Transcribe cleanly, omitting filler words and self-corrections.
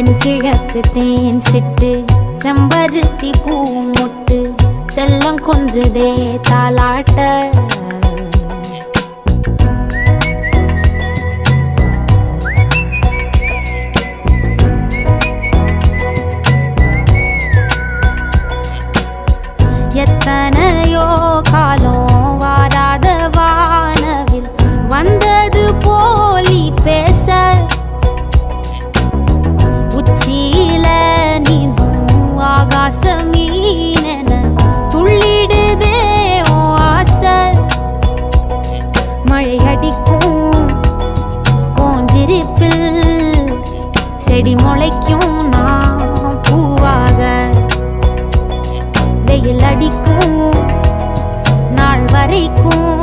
தென்கிழக்கு தேன் சிட்டு செம்பருத்தி பூ முட்டு செல்லம் கொஞ்சுதே தாலாட்ட எத்தனையோ காலம் வாராத வானவில் வந்தது போலி பேச உச்சியில நீந்தும் ஆகாச மீனென துள்ளிடுதே ஓ ஆசை மழை அடிக்கும் ஓஞ்சிருப்பில் செடி முளைக்கும் நான் பூவாக வெயில் அடிக்கும் நாள் வரைக்கும்